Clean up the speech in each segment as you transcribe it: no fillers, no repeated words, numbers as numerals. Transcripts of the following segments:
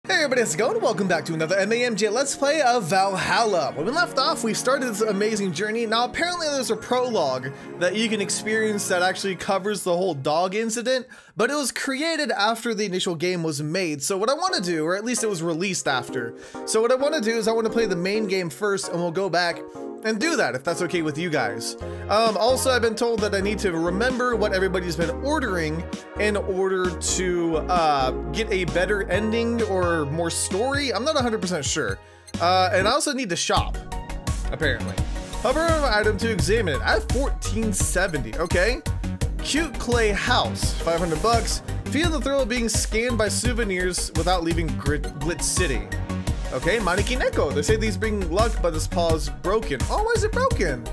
Hey everybody, how's it going? Welcome back to another MAMJ Let's Play of Valhalla. When we left off, we started this amazing journey. Now apparently there's a prologue that you can experience that actually covers the whole dog incident, but it was created after the initial game was made. So what I want to do, or at least it was released after. So what I want to do is I want to play the main game first and we'll go back and do that if that's okay with you guys. Also, I've been told that I need to remember what everybody's been ordering in order to get a better ending or more story. I'm not 100% sure. And I also need to shop, apparently. Hover on an item to examine it. I have 1470, okay. Cute clay house, 500 bucks. Feel the thrill of being scanned by souvenirs without leaving Glitz City. Okay, Maneki Neko. They say these bring luck, but this paw is broken. Oh, why is it broken?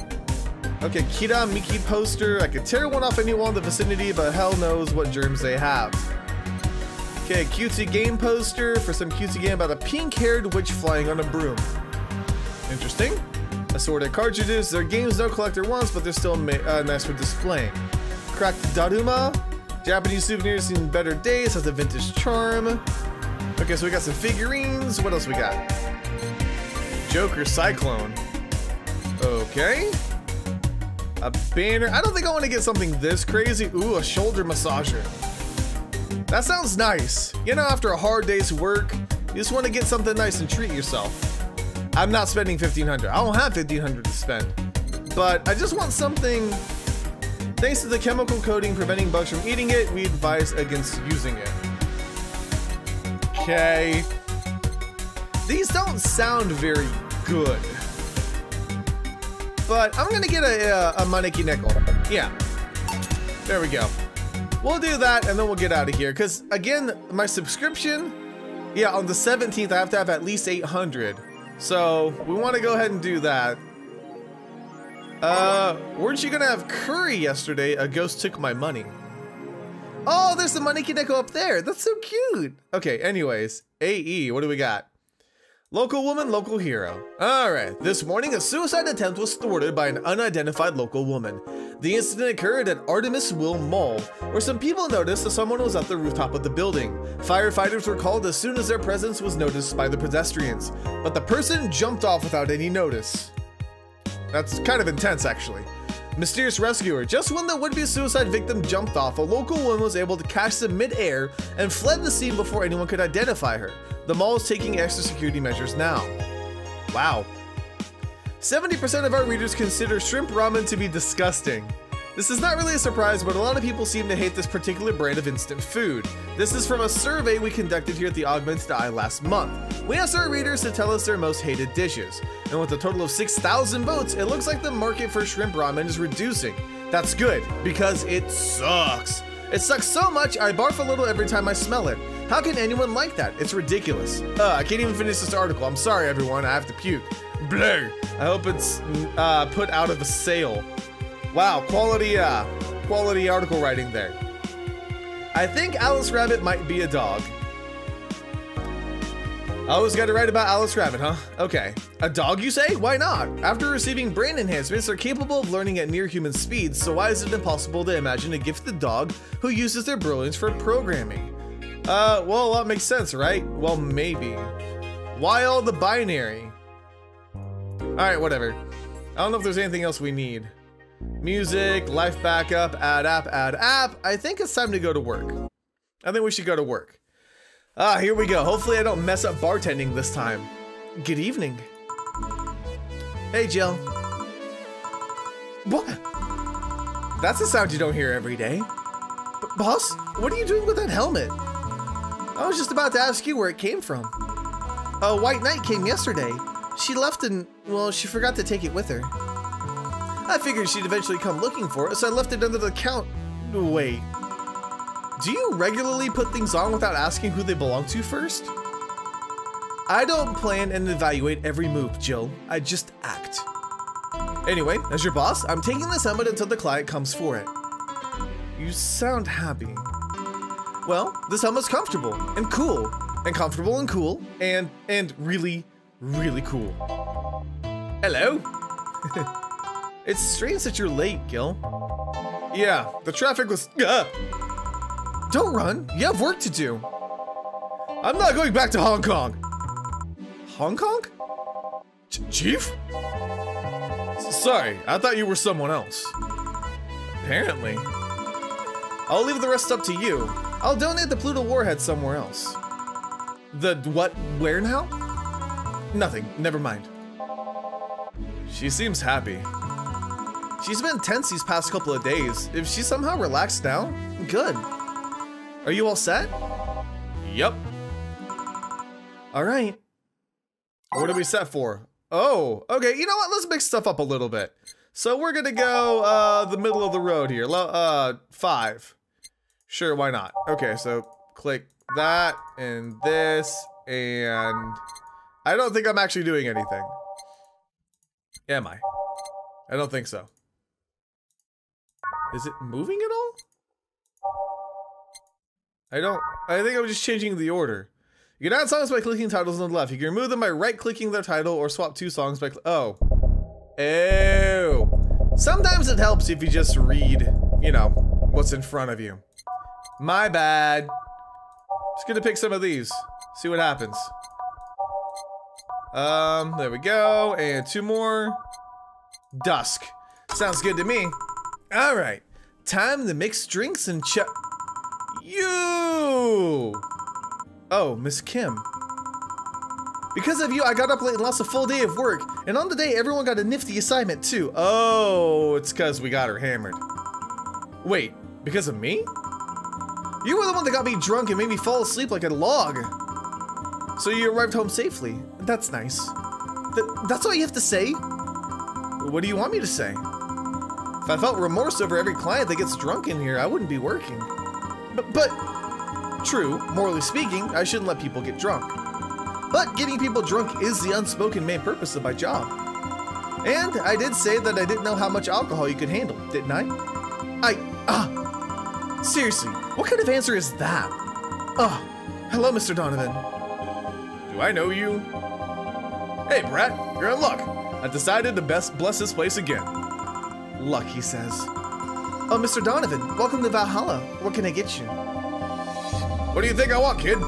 Okay, Kira Miki poster. I could tear one off anyone in the vicinity, but hell knows what germs they have. Okay, cutesy game poster for some cutesy game about a pink-haired witch flying on a broom. Interesting. Assorted cartridges. They're games no collector wants, but they're still nice for displaying. Cracked Daruma. Japanese souvenirs in better days. Has a vintage charm. Okay, so we got some figurines. What else we got? Joker Cyclone. Okay. A banner. I don't think I want to get something this crazy. Ooh, a shoulder massager. That sounds nice. You know, after a hard day's work, you just want to get something nice and treat yourself. I'm not spending $1,500. I don't have $1,500 to spend. But I just want something. Thanks to the chemical coating preventing bugs from eating it, we advise against using it. Okay. These don't sound very good. But I'm gonna get a Maneki Neko. Yeah. There we go. We'll do that and then we'll get out of here. Because again, my subscription, yeah, on the 17th I have to have at least 800. So we want to go ahead and do that. Weren't you gonna have curry yesterday? A ghost took my money. Oh, there's the Maneki Neko up there. That's so cute. Okay, anyways, AE, what do we got? Local woman, local hero. All right, this morning a suicide attempt was thwarted by an unidentified local woman. The incident occurred at Artemis Will Mall, where some people noticed that someone was at the rooftop of the building. Firefighters were called as soon as their presence was noticed by the pedestrians, but the person jumped off without any notice. That's kind of intense, actually. Mysterious rescuer. Just when the would-be suicide victim jumped off, a local woman was able to catch them mid-air and fled the scene before anyone could identify her. The mall is taking extra security measures now. Wow. 70% of our readers consider shrimp ramen to be disgusting. This is not really a surprise, but a lot of people seem to hate this particular brand of instant food. This is from a survey we conducted here at the Augmented Eye last month. We asked our readers to tell us their most hated dishes, and with a total of 6,000 votes, it looks like the market for shrimp ramen is reducing. That's good, because it sucks. It sucks so much, I barf a little every time I smell it. How can anyone like that? It's ridiculous. I can't even finish this article. I'm sorry, everyone. I have to puke. Blur. I hope it's put out of a sale. Wow, quality article writing there. I think Alice Rabbit might be a dog. I always got to write about Alice Rabbit, huh? Okay. A dog, you say? Why not? After receiving brain enhancements, they're capable of learning at near human speeds, so why is it impossible to imagine a gifted dog who uses their brilliance for programming? Well, that makes sense, right? Well, maybe. Why all the binary? Alright, whatever. I don't know if there's anything else we need. Music, life backup, add app, add app. I think it's time to go to work. I think we should go to work. Here we go. Hopefully I don't mess up bartending this time. Good evening. Hey, Jill. What? That's a sound you don't hear every day. Boss, what are you doing with that helmet? I was just about to ask you where it came from. A white knight came yesterday. She left and, well, she forgot to take it with her. I figured she'd eventually come looking for it, so I left it under the count. Wait. Do you regularly put things on without asking who they belong to first? I don't plan and evaluate every move, Jill. I just act. Anyway, as your boss, I'm taking this helmet until the client comes for it. You sound happy. Well, this helmet's comfortable and cool, and comfortable and cool, and really, really cool. Hello? It's strange that you're late, Gil. Yeah, the traffic was... Don't run, you have work to do. I'm not going back to Hong Kong. Hong Kong? Chief? Sorry, I thought you were someone else. Apparently. I'll leave the rest up to you. I'll donate the Pluto Warhead somewhere else. The what? Where now? Nothing. Never mind. She seems happy. She's been tense these past couple of days. If she somehow relaxed now, good. Are you all set? Yup. All right. What are we set for? Oh, okay. You know what? Let's mix stuff up a little bit. So we're gonna go the middle of the road here. 5. Sure, why not? Okay, so click that and this, and I don't think I'm actually doing anything. Am I? I don't think so. Is it moving at all? I think I'm just changing the order. You can add songs by clicking titles on the left. You can remove them by right-clicking their title or swap 2 songs by oh. Ew. Sometimes it helps if you just read, you know, what's in front of you. My bad. Just gonna pick some of these. See what happens. There we go. And 2 more. Dusk. Sounds good to me. Alright. Time to mix drinks and You! Oh, Miss Kim. Because of you, I got up late and lost a full day of work. And on the day, everyone got a nifty assignment too. Oh, it's because we got her hammered. Wait, because of me? You were the one that got me drunk and made me fall asleep like a log. So you arrived home safely. That's nice. That's all you have to say? What do you want me to say? If I felt remorse over every client that gets drunk in here, I wouldn't be working. But true, morally speaking, I shouldn't let people get drunk. But getting people drunk is the unspoken main purpose of my job. And I did say that I didn't know how much alcohol you could handle, didn't I? Seriously, what kind of answer is that? Hello, Mr. Donovan. Do I know you? Hey, Brett, you're in luck. I decided to bless this place again. Luck, he says. Oh, Mr. Donovan, welcome to Valhalla. What can I get you? What do you think I want, kid?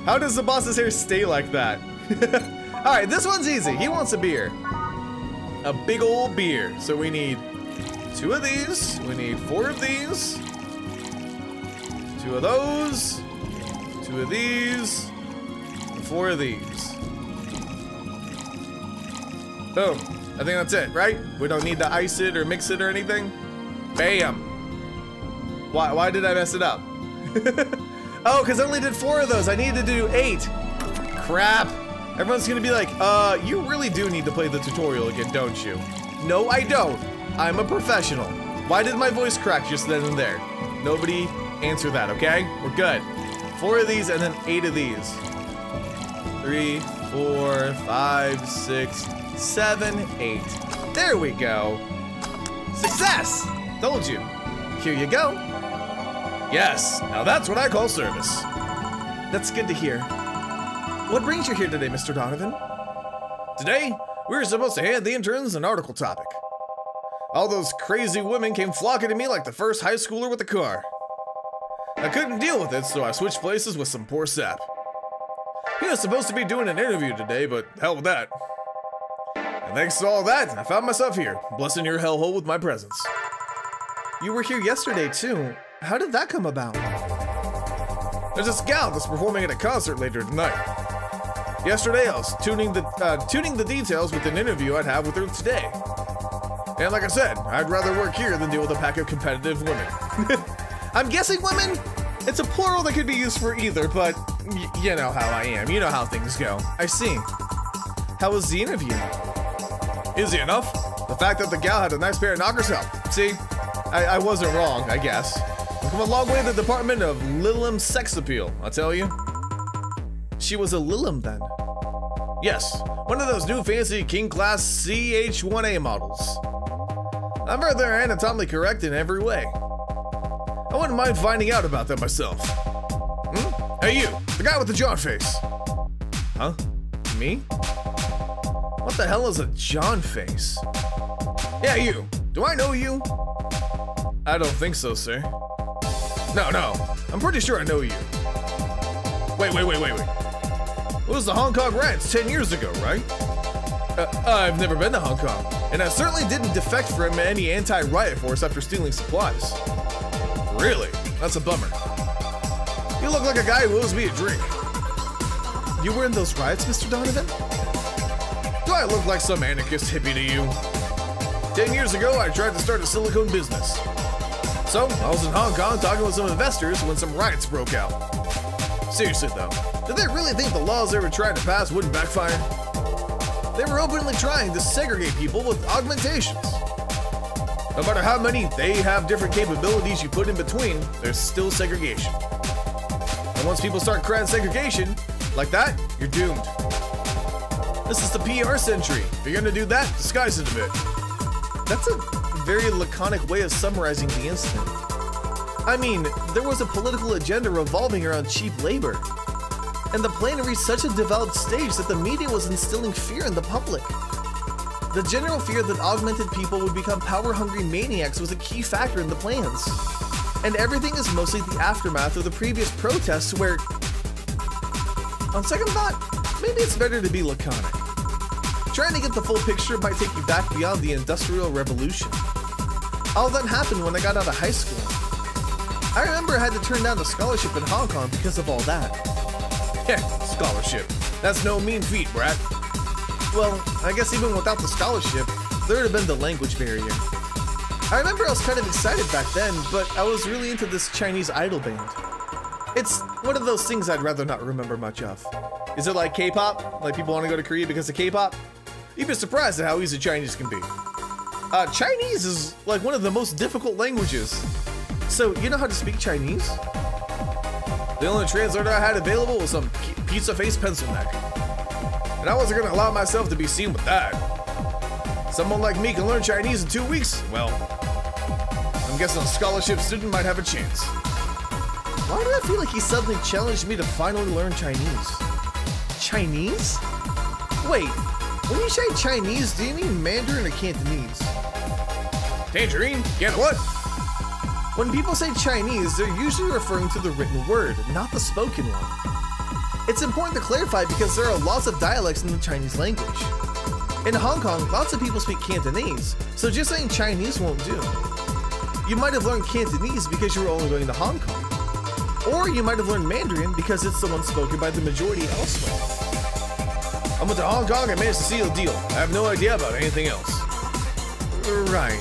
How does the boss's hair stay like that? Alright, this one's easy. He wants a beer. A big old beer. So we need 2 of these. We need 4 of these. 2 of those. 2 of these. And 4 of these. Boom. I think that's it, right? We don't need to ice it or mix it or anything. Bam. Why did I mess it up? Oh, because I only did 4 of those. I need to do 8. Crap. Everyone's gonna be like, you really do need to play the tutorial again, don't you? No, I don't. I'm a professional. Why did my voice crack just then and there? Nobody answer that, okay? We're good. 4 of these and then 8 of these. 3, 4, 5, 6, 7, 8. There we go. Success! Told you. Here you go. Yes, now that's what I call service. That's good to hear. What brings you here today, Mr. Donovan? Today, we were supposed to hand the interns an article topic. All those crazy women came flocking to me like the first high schooler with a car. I couldn't deal with it, so I switched places with some poor sap. He was supposed to be doing an interview today, but hell with that. And thanks to all that, I found myself here, blessing your hellhole with my presence. You were here yesterday, too. How did that come about? There's this gal that's performing at a concert later tonight. Yesterday, I was tuning the details with an interview I'd have with her today. And like I said, I'd rather work here than deal with a pack of competitive women. I'm guessing women? It's a plural that could be used for either, but you know how I am. You know how things go. I see. How was the interview? Easy enough. The fact that the gal had a nice pair of knockers helped. See? I wasn't wrong, I guess. I've come a long way in the department of Lilum sex appeal, I'll tell you. She was a Lilum then? Yes, one of those new fancy king class CH1A models. I'm rather anatomically correct in every way. I wouldn't mind finding out about that myself. Hey you, the guy with the John face. Huh? Me? What the hell is a John face? Yeah, you. Do I know you? I don't think so, sir. No, I'm pretty sure I know you. Wait. It was the Hong Kong riots 10 years ago, right? I've never been to Hong Kong, and I certainly didn't defect from any anti-riot force after stealing supplies. Really? That's a bummer. You look like a guy who owes me a drink. You were in those riots, Mr. Donovan? Do I look like some anarchist hippie to you? 10 years ago, I tried to start a silicone business. So, I was in Hong Kong talking with some investors when some riots broke out. Seriously though, did they really think the laws they were trying to pass wouldn't backfire? They were openly trying to segregate people with augmentations. No matter how many they have different capabilities you put in between, there's still segregation. And once people start crying segregation, like that, you're doomed. This is the PR century. If you're gonna do that, disguise it a bit. That's a very laconic way of summarizing the incident. I mean, there was a political agenda revolving around cheap labor. And the plan reached such a developed stage that the media was instilling fear in the public. The general fear that augmented people would become power-hungry maniacs was a key factor in the plans. And everything is mostly the aftermath of the previous protests where... On second thought, maybe it's better to be laconic. Trying to get the full picture might take you back beyond the Industrial Revolution. All that happened when I got out of high school. I remember I had to turn down a scholarship in Hong Kong because of all that. Yeah, scholarship. That's no mean feat, brat. Well, I guess even without the scholarship, there would have been the language barrier. I remember I was kind of excited back then, but I was really into this Chinese idol band. It's one of those things I'd rather not remember much of. Is it like K-pop? Like people want to go to Korea because of K-pop? You'd be surprised at how easy Chinese can be. Chinese is like one of the most difficult languages. So, you know how to speak Chinese? The only translator I had available was some pizza-faced pencil neck. And I wasn't gonna allow myself to be seen with that. Someone like me can learn Chinese in 2 weeks? Well, I'm guessing a scholarship student might have a chance. Why do I feel like he suddenly challenged me to finally learn Chinese? Chinese? Wait, when you say Chinese, do you mean Mandarin or Cantonese? Tangerine? Get what? When people say Chinese, they're usually referring to the written word, not the spoken one. It's important to clarify because there are lots of dialects in the Chinese language. In Hong Kong, lots of people speak Cantonese, so just saying Chinese won't do. You might have learned Cantonese because you were only going to Hong Kong. Or you might have learned Mandarin because it's the one spoken by the majority elsewhere. I went to Hong Kong and managed to seal a deal. I have no idea about anything else. Right.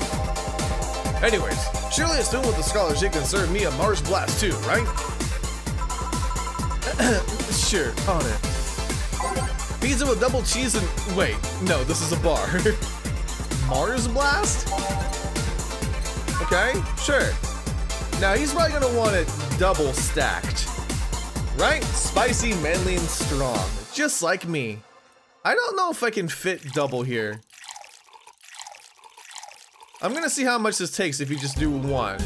Anyways, surely a student with a scholarship can serve me a Mars Blast too, right? Sure, on it. Pizza with double cheese and... Wait, no, this is a bar. Mars Blast? Okay, sure. Now he's probably gonna want it double stacked. Right? Spicy, manly, and strong. Just like me. I don't know if I can fit double here. I'm gonna see how much this takes if you just do one.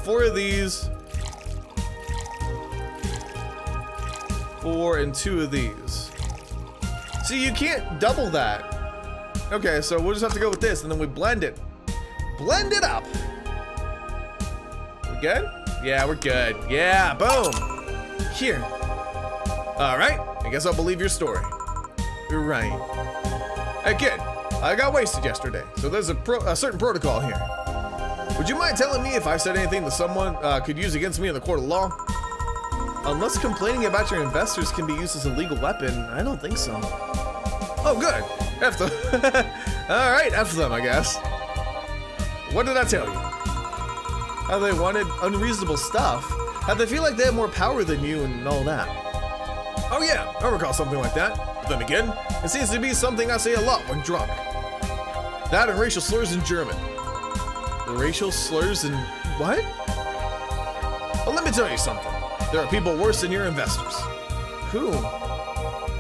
4 of these. 4 and 2 of these. See, you can't double that. Okay, so we'll just have to go with this and then we blend it. Blend it up. We good? Yeah, we're good. Yeah, boom. Here. All right, I guess I'll believe your story. You're right. Hey kid, I got wasted yesterday, so there's a certain protocol here. Would you mind telling me if I said anything that someone could use against me in the court of law? Unless complaining about your investors can be used as a legal weapon, I don't think so. Oh good, F them. All right, F them, I guess. What did I tell you? How they wanted unreasonable stuff? How they feel like they have more power than you and all that? Oh yeah, I recall something like that. But then again, it seems to be something I say a lot when drunk. That and racial slurs in German. Racial slurs in what? Well, let me tell you something. There are people worse than your investors. Who?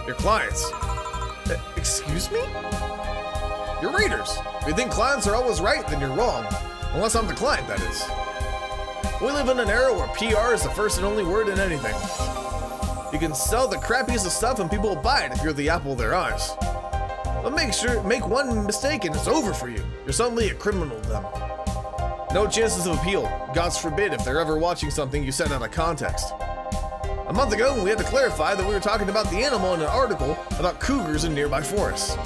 Your clients. Excuse me? Your readers. If you think clients are always right, then you're wrong. Unless I'm the client, that is. We live in an era where PR is the first and only word in anything. You can sell the crappiest of stuff and people will buy it if you're the apple of their eyes. But make one mistake and it's over for you. You're suddenly a criminal to them. No chances of appeal. God's forbid if they're ever watching something you said out of context. A month ago, we had to clarify that we were talking about the animal in an article about cougars in nearby forests.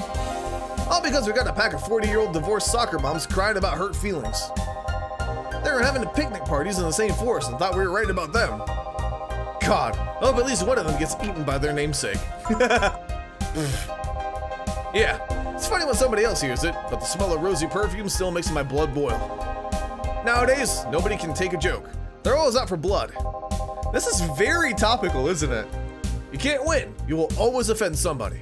All because we got a pack of 40-year-old divorced soccer moms crying about hurt feelings. They were having picnic parties in the same forest and thought we were right about them. God, I hope at least one of them gets eaten by their namesake. Yeah, it's funny when somebody else hears it, but the smell of rosy perfume still makes my blood boil. Nowadays, nobody can take a joke. They're always out for blood. This is very topical, isn't it? You can't win. You will always offend somebody.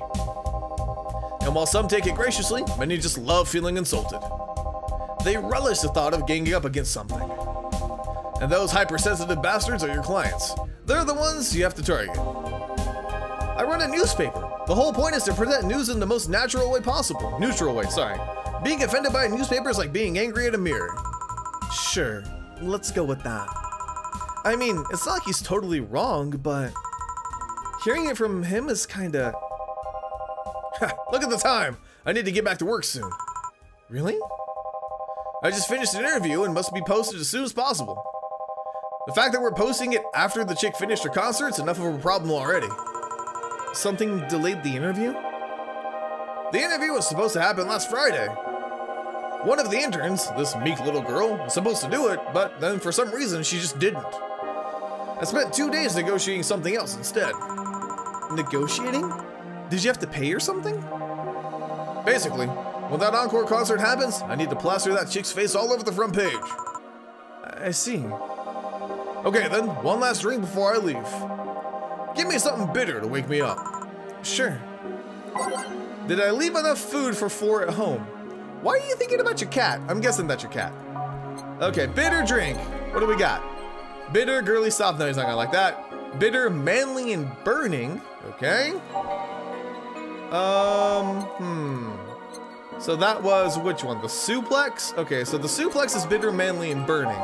And while some take it graciously, many just love feeling insulted. They relish the thought of ganging up against something. And those hypersensitive bastards are your clients. They're the ones you have to target. I run a newspaper. The whole point is to present news in the most natural way possible. Neutral way, sorry. Being offended by a newspaper is like being angry at a mirror. Sure, let's go with that. I mean, it's not like he's totally wrong, but hearing it from him is kinda... Look at the time! I need to get back to work soon. Really? I just finished an interview and must be posted as soon as possible. The fact that we're posting it after the chick finished her concert's enough of a problem already. Something delayed the interview? The interview was supposed to happen last Friday. One of the interns, this meek little girl, was supposed to do it, but then for some reason she just didn't. I spent 2 days negotiating something else instead. Negotiating? Did you have to pay or something? Basically, when that encore concert happens, I need to plaster that chick's face all over the front page. I see. Okay then, one last drink before I leave. Give me something bitter to wake me up. Sure. Did I leave enough food for 4 at home? Why are you thinking about your cat? I'm guessing that's your cat. Okay, bitter drink. What do we got? Bitter, girly, soft. No, he's not gonna like that. Bitter, manly, and burning. Okay. So that was which one? The suplex? Okay, so the suplex is bitter, manly, and burning.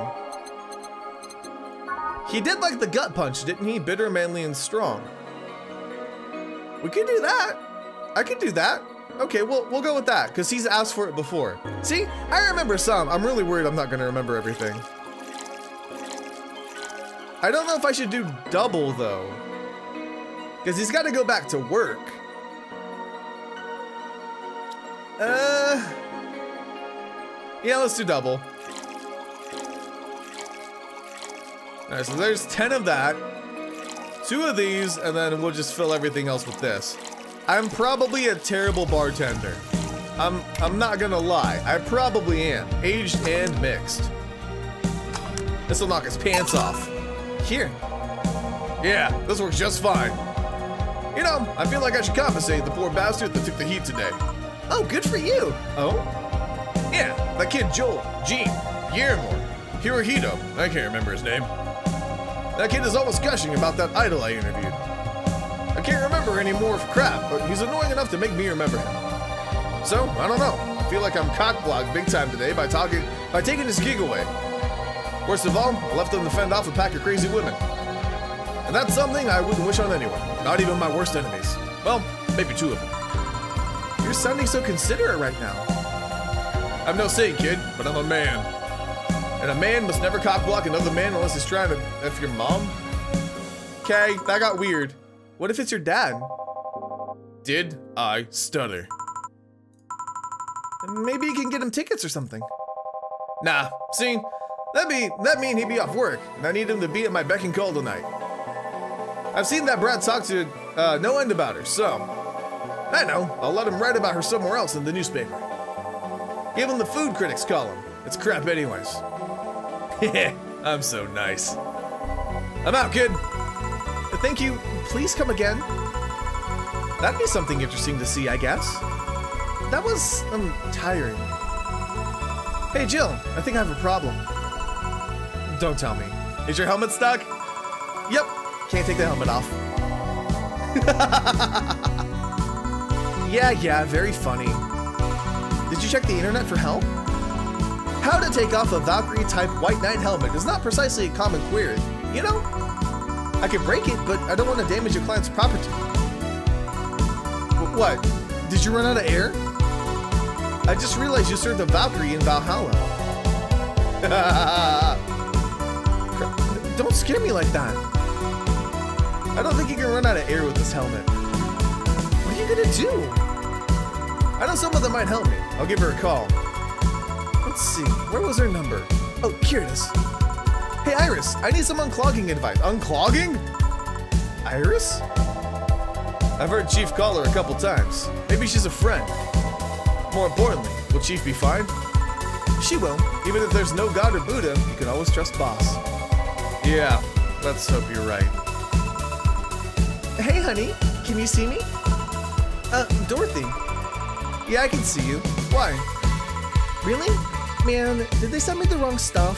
He did like the gut punch, didn't he? Bitter, manly, and strong. We could do that. I could do that. Okay, we'll go with that, because he's asked for it before. See, I remember some. I'm really worried I'm not going to remember everything. I don't know if I should do double, though. Because he's got to go back to work. Yeah, let's do double. Alright, so there's 10 of that. 2 of these, and then we'll just fill everything else with this. I'm probably a terrible bartender. I'm not gonna lie. I probably am. Aged and mixed. This will knock his pants off. Here. Yeah, this works just fine. You know, I feel like I should compensate the poor bastard that took the heat today. Oh, good for you. Oh? Yeah, that kid Joel, Gene, Guillermo, Hirohito, I can't remember his name. That kid is always gushing about that idol I interviewed. I can't remember any more crap, but he's annoying enough to make me remember him. So, I don't know. I feel like I'm cock-blocked big time today by taking his gig away. Worst of all, I left him to fend off a pack of crazy women. And that's something I wouldn't wish on anyone, not even my worst enemies. Well, maybe 2 of them. You're sounding so considerate right now. I'm no saint, kid, but I'm a man. And a man must never cock-block another man unless he's trying to F your mom. Okay, that got weird. What if it's your dad? Did I stutter? Maybe you can get him tickets or something. Nah, see, that mean he'd be off work, and I need him to be at my beck and call tonight. I've seen that brat talk to no end about her, so I know, I'll let him write about her somewhere else in the newspaper. Give him the food critics column. It's crap anyways. I'm so nice. I'm out, kid. Thank you. Please come again. That'd be something interesting to see, I guess. That was, tiring. Hey, Jill, I think I have a problem. Don't tell me. Is your helmet stuck? Yep. Can't take the helmet off. Yeah, very funny. Did you check the internet for help? How to take off a Valkyrie-type White Knight helmet is not precisely a common query. You know, I could break it, but I don't want to damage your client's property. What? Did you run out of air? I just realized you served a Valkyrie in Valhalla. Don't scare me like that. I don't think you can run out of air with this helmet. What are you gonna do? I know someone that might help me. I'll give her a call. Let's see, where was her number? Oh, here it is. Hey Iris, I need some unclogging advice. Unclogging? Iris? I've heard Chief call her a couple times. Maybe she's a friend. More importantly, will Chief be fine? She will. Even if there's no God or Buddha, you can always trust Boss. Yeah, let's hope you're right. Hey honey, can you see me? Dorothy. Yeah, I can see you. Why? Really? Man, did they send me the wrong stuff?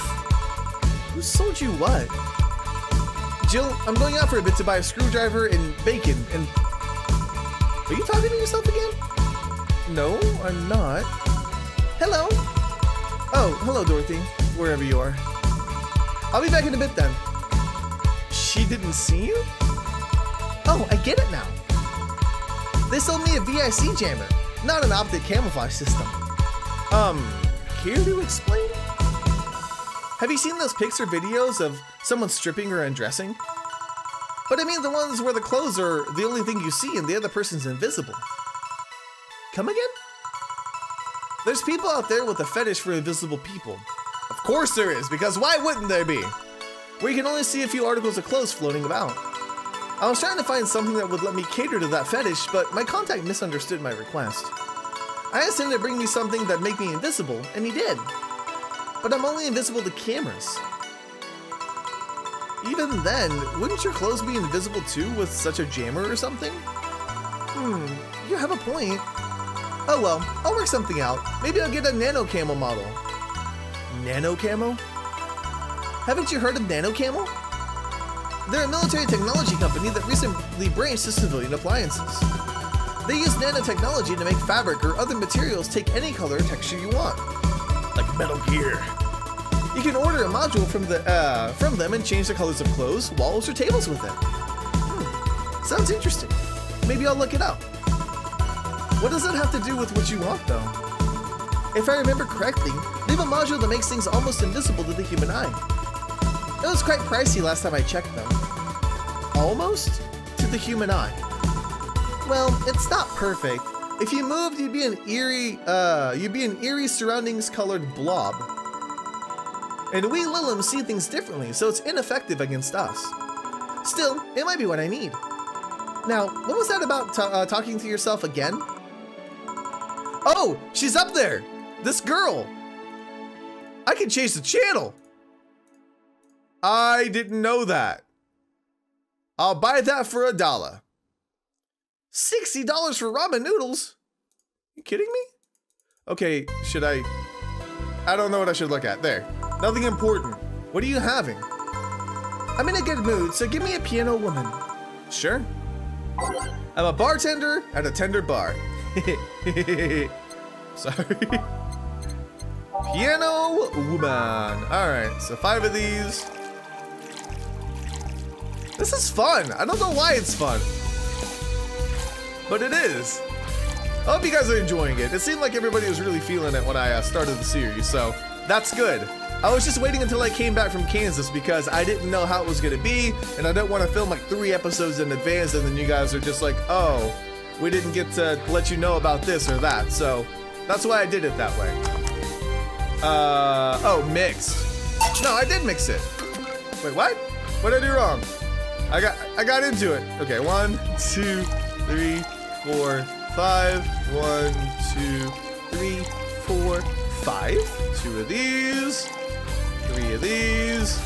Who sold you what? Jill, I'm going out for a bit to buy a screwdriver and bacon and... Are you talking to yourself again? No, I'm not. Hello? Oh, hello Dorothy, wherever you are. I'll be back in a bit then. She didn't see you? Oh, I get it now. They sold me a VIC jammer, not an optic camouflage system. Care to explain? Have you seen those Pixar videos of someone stripping or undressing? But I mean the ones where the clothes are the only thing you see and the other person's invisible. Come again? There's people out there with a fetish for invisible people. Of course there is, because why wouldn't there be? Where you can only see a few articles of clothes floating about. I was trying to find something that would let me cater to that fetish, but my contact misunderstood my request. I asked him to bring me something that'd make me invisible, and he did. But I'm only invisible to cameras. Even then, wouldn't your clothes be invisible too with such a jammer or something? You have a point. Oh well, I'll work something out. Maybe I'll get a nano camo model. Nano camo? Haven't you heard of nano camo? They're a military technology company that recently branched to civilian appliances. They use nanotechnology to make fabric or other materials take any color or texture you want. Like Metal Gear. You can order a module from them and change the colors of clothes, walls, or tables with it. Sounds interesting. Maybe I'll look it up. What does that have to do with what you want, though? If I remember correctly, they have a module that makes things almost invisible to the human eye. It was quite pricey last time I checked, though. Almost to the human eye. Well, it's not perfect. If you moved, you'd be an eerie surroundings-colored blob. And we Lilims see things differently, so it's ineffective against us. Still, it might be what I need. Now, what was that about talking to yourself again? Oh, she's up there! This girl! I can change the channel! I didn't know that. I'll buy that for $1. $60 for ramen noodles? You kidding me? Okay, should I don't know what I should look at. There. Nothing important. What are you having? I'm in a good mood, so give me a piano woman. Sure. I'm a bartender at a tender bar. Sorry. Piano woman. Alright, so 5 of these. This is fun. I don't know why it's fun, but it is. I hope you guys are enjoying it. It seemed like everybody was really feeling it when I started the series, so that's good. I was just waiting until I came back from Kansas because I didn't know how it was gonna be, and I don't want to film like 3 episodes in advance and then you guys are just like, oh, we didn't get to let you know about this or that, so that's why I did it that way. Oh, mixed. No, I did mix it. Wait, what? What did I do wrong? I got into it. Okay, 1, 2, 3, 4, 5. 1, 2, 3, 4, 5. 2 of these. 3 of these.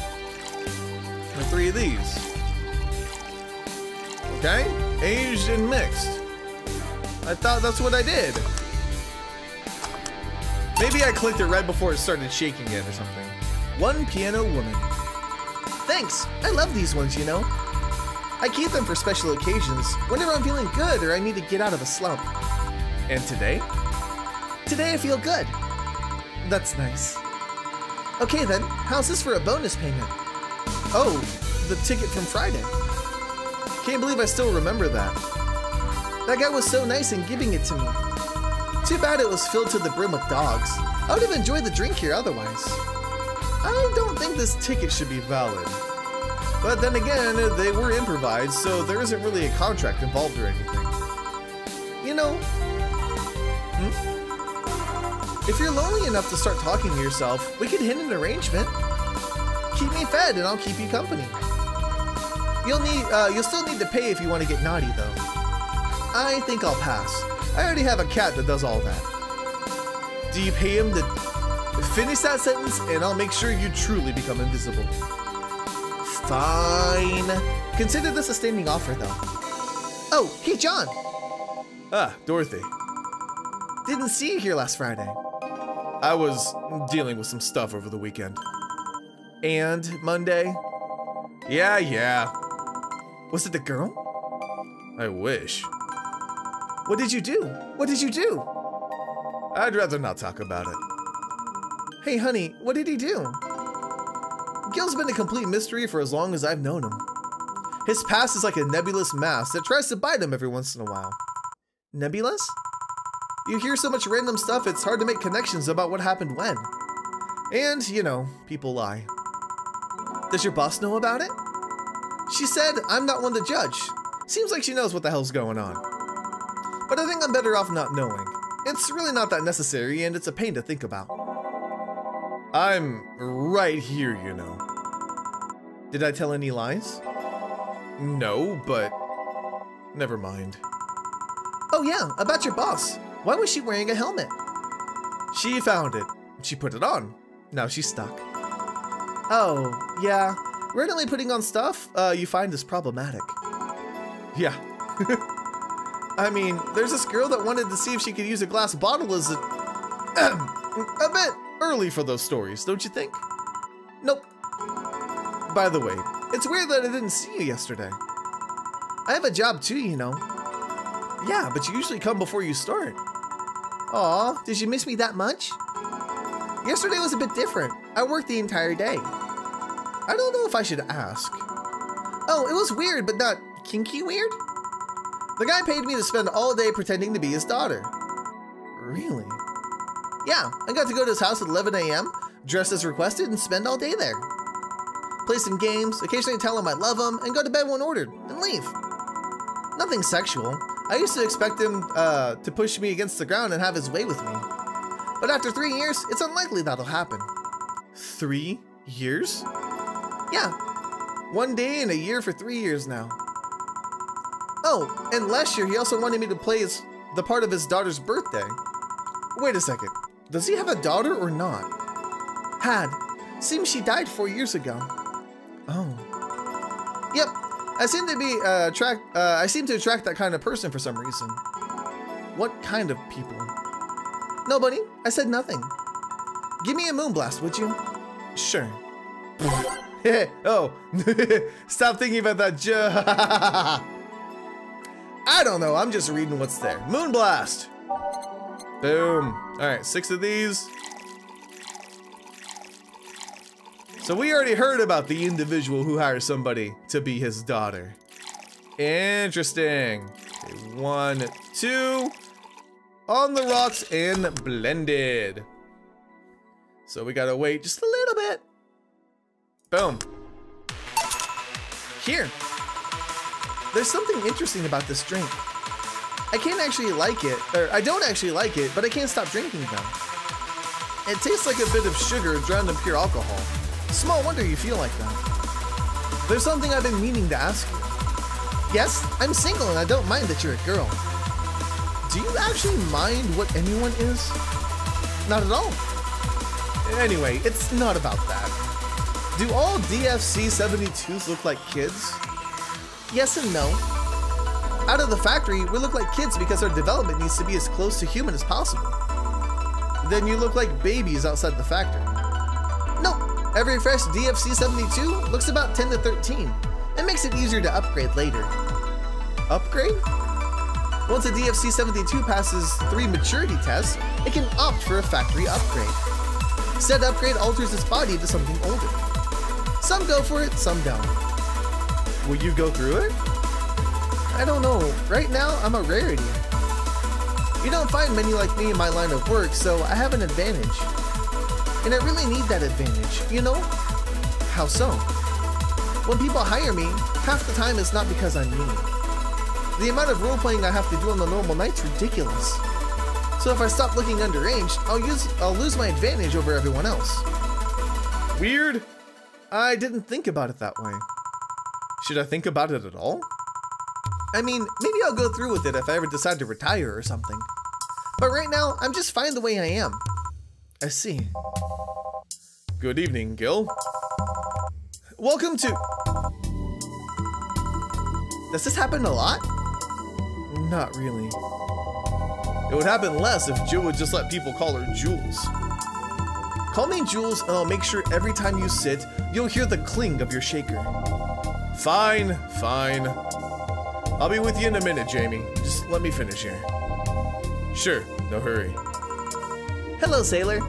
And 3 of these. Okay? Aged and mixed. I thought that's what I did. Maybe I clicked it right before it started shaking it or something. 1 piano woman. Thanks. I love these ones, you know. I keep them for special occasions, whenever I'm feeling good or I need to get out of a slump. And today? Today I feel good. That's nice. Okay then, how's this for a bonus payment? Oh, the ticket from Friday. Can't believe I still remember that. That guy was so nice in giving it to me. Too bad it was filled to the brim with dogs. I would have enjoyed the drink here otherwise. I don't think this ticket should be valid. But then again, they were improvised, so there isn't really a contract involved or anything. You know, if you're lonely enough to start talking to yourself, we could hit an arrangement. Keep me fed and I'll keep you company. You'll still need to pay if you want to get naughty though. I think I'll pass. I already have a cat that does all that. Do you pay him to finish that sentence and I'll make sure you truly become invisible? Fine. Consider this a standing offer though. Oh, hey John. Ah, Dorothy. Didn't see you here last Friday. I was dealing with some stuff over the weekend. And Monday? Yeah. Was it the girl? I wish. What did you do? What did you do? I'd rather not talk about it. Hey honey, what did he do? Gil's been a complete mystery for as long as I've known him. His past is like a nebulous mass that tries to bite him every once in a while. Nebulous? You hear so much random stuff, it's hard to make connections about what happened when. And, you know, people lie. Does your boss know about it? She said, I'm not one to judge. Seems like she knows what the hell's going on. But I think I'm better off not knowing. It's really not that necessary, and it's a pain to think about. I'm right here, you know. Did I tell any lies? No, but never mind. Oh yeah, about your boss. Why was she wearing a helmet? She found it. She put it on. Now she's stuck. Oh, yeah. Randomly putting on stuff you find is problematic. Yeah. I mean, there's this girl that wanted to see if she could use a glass bottle as a bit early for those stories, don't you think? Nope. By the way, it's weird that I didn't see you yesterday. I have a job too, you know. Yeah, but you usually come before you start. Aw, did you miss me that much? Yesterday was a bit different. I worked the entire day. I don't know if I should ask. Oh, it was weird, but not kinky weird? The guy paid me to spend all day pretending to be his daughter. Really? Yeah, I got to go to his house at 11 a.m., dress as requested, and spend all day there. Play some games, occasionally tell him I love him, and go to bed when ordered, and leave. Nothing sexual. I used to expect him to push me against the ground and have his way with me. But after 3 years, it's unlikely that'll happen. 3 years? Yeah. 1 day and a year for 3 years now. Oh, and last year he also wanted me to play the part of his daughter's birthday. Wait a second. Does he have a daughter or not? Had. Seems she died 4 years ago. Oh. Yep. I seem to attract that kind of person for some reason. What kind of people? Nobody. I said nothing. Give me a moonblast, would you? Sure. Oh, stop thinking about that. I don't know. I'm just reading what's there. Moonblast. Boom. All right, 6 of these. So we already heard about the individual who hires somebody to be his daughter. Interesting. Okay, 1, 2. On the rocks and blended. So we gotta wait just a little bit. Boom. Here. There's something interesting about this drink. I can't actually like it, or I don't actually like it, but I can't stop drinking them. It tastes like a bit of sugar drowned in pure alcohol. Small wonder you feel like that. There's something I've been meaning to ask you. Yes, I'm single and I don't mind that you're a girl. Do you actually mind what anyone is? Not at all. Anyway, it's not about that. Do all DFC 72s look like kids? Yes and no. Out of the factory, we look like kids because our development needs to be as close to human as possible. Then you look like babies outside the factory. Nope, every fresh DFC 72 looks about 10 to 13. It makes it easier to upgrade later. Upgrade? Once a DFC 72 passes 3 maturity tests, it can opt for a factory upgrade. Said upgrade alters its body to something older. Some go for it, some don't. Will you go through it? I don't know. Right now, I'm a rarity. You don't find many like me in my line of work, so I have an advantage. And I really need that advantage, you know? How so? When people hire me, half the time it's not because I'm me. The amount of role-playing I have to do on the normal night's ridiculous. So if I stop looking underage, I'll lose my advantage over everyone else. Weird. I didn't think about it that way. Should I think about it at all? I mean, maybe I'll go through with it if I ever decide to retire or something. But right now, I'm just fine the way I am. I see. Good evening, Gil. Welcome to... Does this happen a lot? Not really. It would happen less if Jill would just let people call her Jules. Call me Jules and I'll make sure every time you sit, you'll hear the cling of your shaker. Fine, fine. I'll be with you in a minute, Jamie. Just let me finish here. Sure, no hurry. Hello, sailor.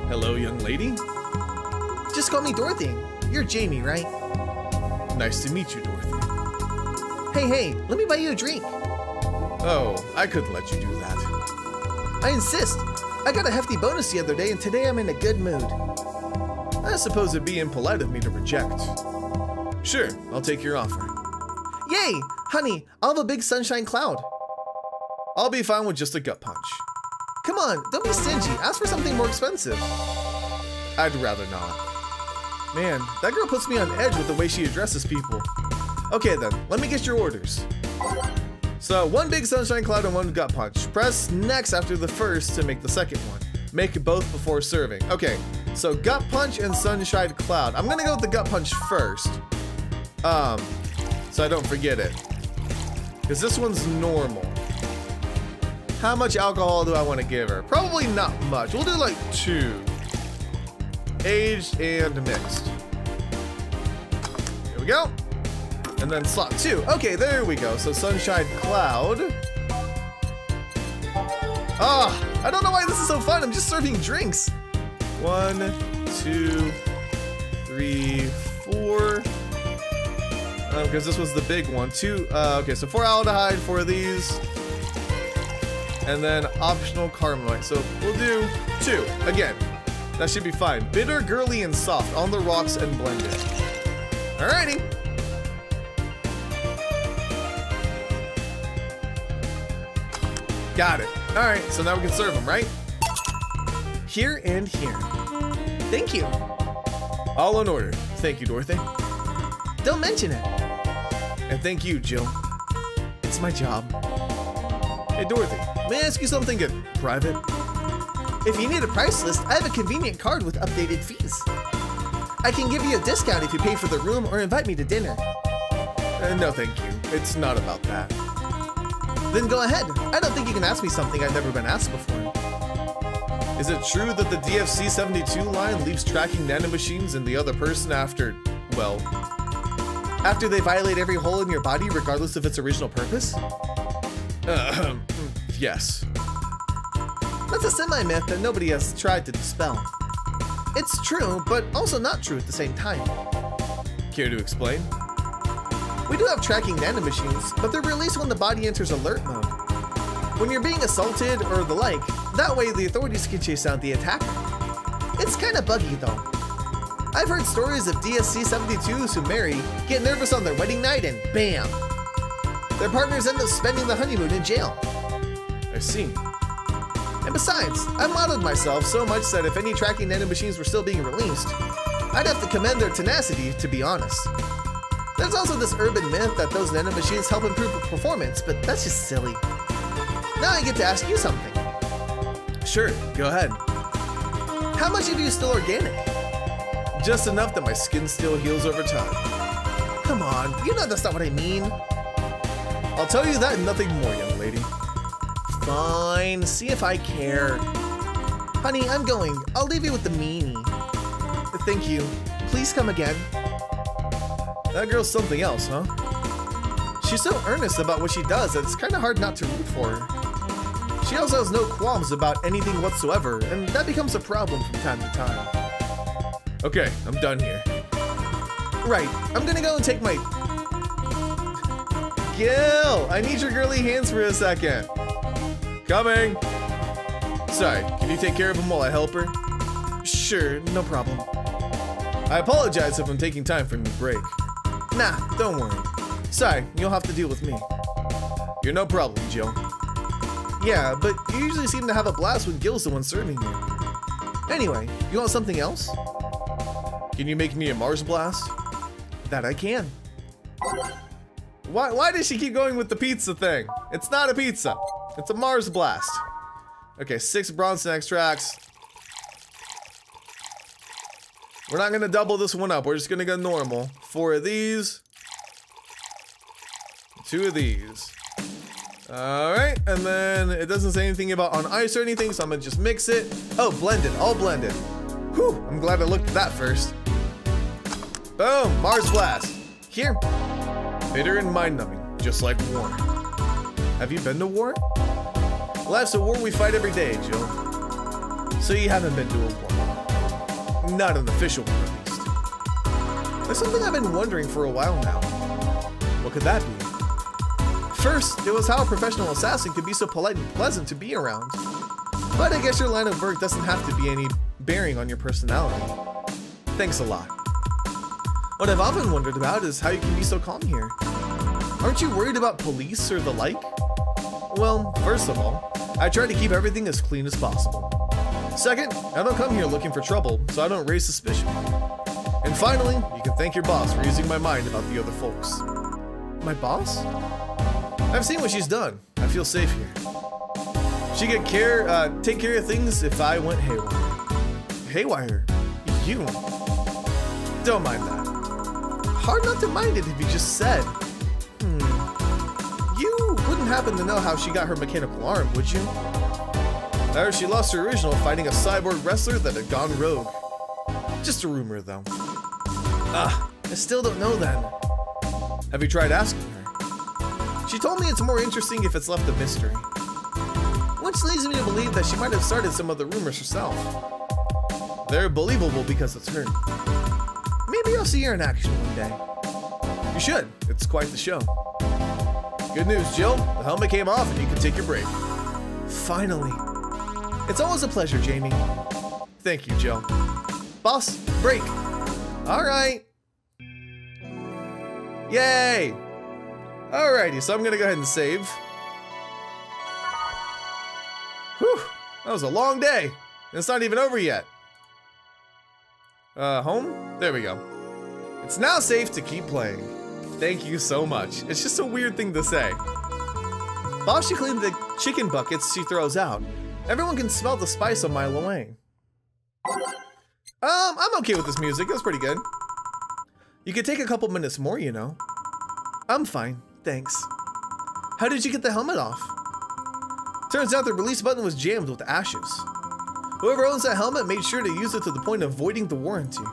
Hello, young lady. Just call me Dorothy. You're Jamie, right? Nice to meet you, Dorothy. Hey, let me buy you a drink. Oh, I couldn't let you do that. I insist. I got a hefty bonus the other day and today I'm in a good mood. I suppose it'd be impolite of me to reject. Sure, I'll take your offer. Yay! Honey, I'll have a big sunshine cloud. I'll be fine with just a gut punch. Come on, don't be stingy. Ask for something more expensive. I'd rather not. Man, that girl puts me on edge with the way she addresses people. Okay then, let me get your orders. So, one big sunshine cloud and one gut punch. Press next after the first to make the second one. Make both before serving. Okay, so gut punch and sunshine cloud. I'm gonna go with the gut punch first. So I don't forget it. Because this one's normal. How much alcohol do I want to give her? Probably not much. We'll do like 2. Aged and mixed. Here we go. And then slot 2. Okay, there we go. So sunshine cloud. Ah, I don't know why this is so fun. I'm just serving drinks. 1, 2, 3, 4. Because this was the big one. 2. Okay, so 4 aldehyde for these. And then optional Carmelite. So we'll do 2. Again, that should be fine. Bitter, girly, and soft on the rocks and blended. Alrighty. Got it. Alright, so now we can serve them, right? Here and here. Thank you. All in order. Thank you, Dorothy. Don't mention it. And thank you, Jill. It's my job. Hey, Dorothy, may I ask you something private? If you need a price list, I have a convenient card with updated fees. I can give you a discount if you pay for the room or invite me to dinner. No, thank you. It's not about that. Then go ahead. I don't think you can ask me something I've never been asked before. Is it true that the DFC-72 line leaves tracking nanomachines in the other person after, well... After they violate every hole in your body regardless of its original purpose? Yes. That's a semi-myth that nobody has tried to dispel. It's true, but also not true at the same time. Care to explain? We do have tracking nanomachines, but they're released when the body enters alert mode. When you're being assaulted or the like, that way the authorities can chase out the attacker. It's kinda buggy though. I've heard stories of DSC-72s who marry, get nervous on their wedding night, and bam! Their partners end up spending the honeymoon in jail. I see. And besides, I've modeled myself so much that if any tracking nanomachines were still being released, I'd have to commend their tenacity, to be honest. There's also this urban myth that those nanomachines help improve performance, but that's just silly. Now I get to ask you something. Sure, go ahead. How much of you is still organic? Just enough that my skin still heals over time. Come on, you know that's not what I mean. I'll tell you that and nothing more, young lady. Fine, see if I care. Honey, I'm going. I'll leave you with the meanie. Thank you. Please come again. That girl's something else, huh? She's so earnest about what she does that it's kind of hard not to root for her. She also has no qualms about anything whatsoever, and that becomes a problem from time to time. Okay, I'm done here. Right, I'm gonna go and take my... Gil, I need your girly hands for a second. Coming. Sorry, can you take care of him while I help her? Sure, no problem. I apologize if I'm taking time for your break. Nah, don't worry. Sorry, you'll have to deal with me. You're no problem, Jill. Yeah, but you usually seem to have a blast when Gil's the one serving you. Anyway, you want something else? Can you make me a Mars blast? That I can. Why does she keep going with the pizza thing? It's not a pizza. It's a Mars blast. Okay, 6 Bronson extracts. We're not gonna double this one up. We're just gonna go normal. 4 of these. 2 of these. All right, and then it doesn't say anything about on ice or anything, so I'm gonna just mix it. Oh, blended, all blended. Whew, I'm glad I looked at that first. Boom, Mars blast. Here. Bitter and mind-numbing, just like war. Have you been to war? Life's a war we fight every day, Jill. So you haven't been to a war. Not an official one, at least. There's something I've been wondering for a while now. What could that be? First, it was how a professional assassin could be so polite and pleasant to be around. But I guess your line of work doesn't have to be any bearing on your personality. Thanks a lot. What I've often wondered about is how you can be so calm here. Aren't you worried about police or the like? Well, first of all, I try to keep everything as clean as possible. Second, I don't come here looking for trouble, so I don't raise suspicion. And finally, you can thank your boss for easing my mind about the other folks. My boss? I've seen what she's done. I feel safe here. She could take care of things if I went haywire. Haywire? You? Don't mind that. Hard not to mind it if you just said. You wouldn't happen to know how she got her mechanical arm, would you? Or she lost her original fighting a cyborg wrestler that had gone rogue. Just a rumor, though. I still don't know then. Have you tried asking her? She told me it's more interesting if it's left a mystery. Which leads me to believe that she might have started some of the rumors herself. They're believable because it's her. Maybe I'll see her in action one day. You should. It's quite the show. Good news, Jill. The helmet came off and you can take your break. Finally. It's always a pleasure, Jamie. Thank you, Jill. Boss, break. All right. Yay. Alrighty, so I'm gonna go ahead and save. Whew, that was a long day. And it's not even over yet. Home? There we go. It's now safe to keep playing. Thank you so much. It's just a weird thing to say. Boss should clean the chicken buckets she throws out. Everyone can smell the spice a mile away. I'm okay with this music. It's pretty good. You could take a couple minutes more, you know. I'm fine. Thanks. How did you get the helmet off? Turns out the release button was jammed with ashes. Whoever owns that helmet made sure to use it to the point of voiding the warranty.